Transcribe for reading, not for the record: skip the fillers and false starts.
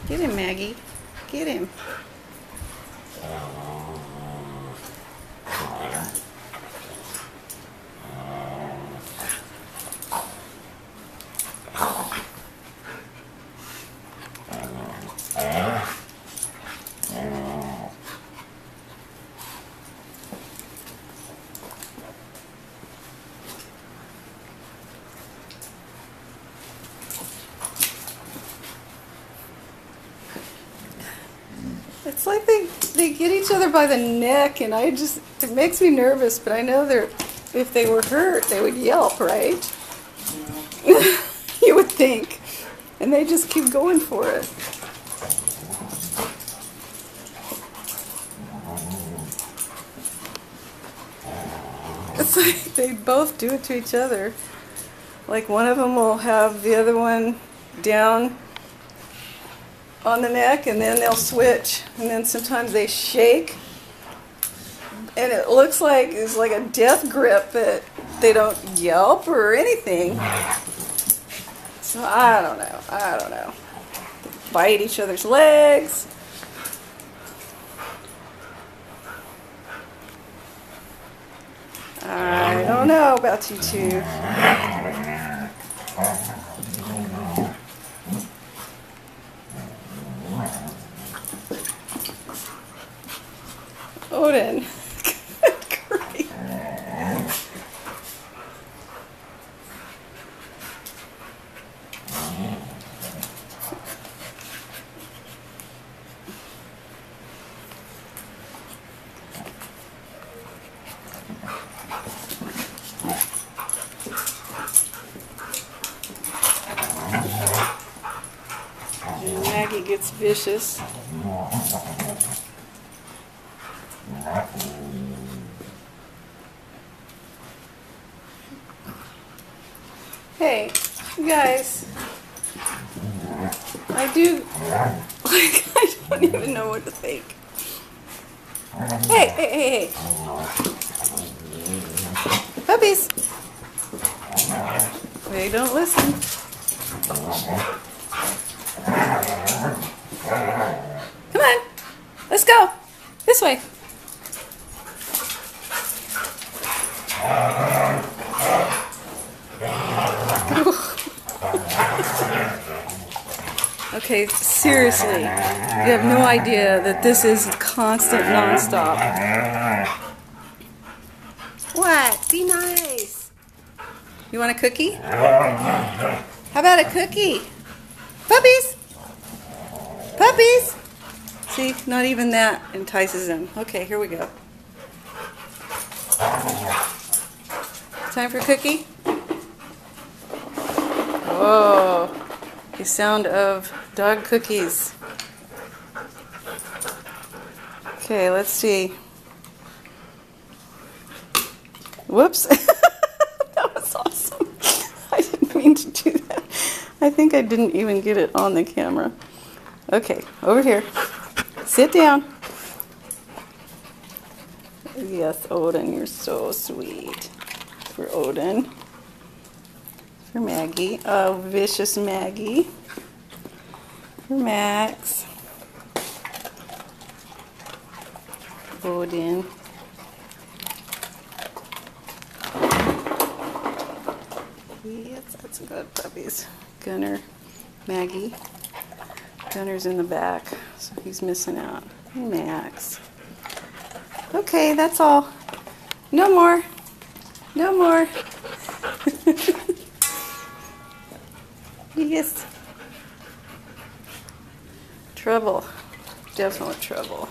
Get him, Maggie. Get him. It's like they get each other by the neck, and it makes me nervous, but I know if they were hurt, they would yelp, right? You would think. And they just keep going for it. It's like they both do it to each other. Like one of them will have the other one down on the neck, and then they'll switch, and then sometimes they shake, and it looks like it's like a death grip, but they don't yelp or anything. So I don't know. They bite each other's legs. I don't know about you two. Odin. Good grief. Maggie gets vicious. Hey, you guys, I don't even know what to think. Hey. Puppies. They don't listen. Come on, let's go. This way. Okay, seriously, you have no idea that this is constant, non-stop. What? Be nice. You want a cookie? How about a cookie? Puppies! Puppies! See, not even that entices them. Okay, here we go. Time for a cookie? Whoa. The sound of dog cookies. Okay, let's see. Whoops. That was awesome. I didn't mean to do that. I think I didn't even get it on the camera. Okay, over here. Sit down. Yes, Odin, you're so sweet. For Odin. For Maggie. Oh, vicious Maggie. For Max. Odin. Yes, that's good puppies. Gunner. Maggie. Gunner's in the back, so he's missing out. And Max. Okay, that's all. No more. No more. Yes. Trouble. Definite trouble.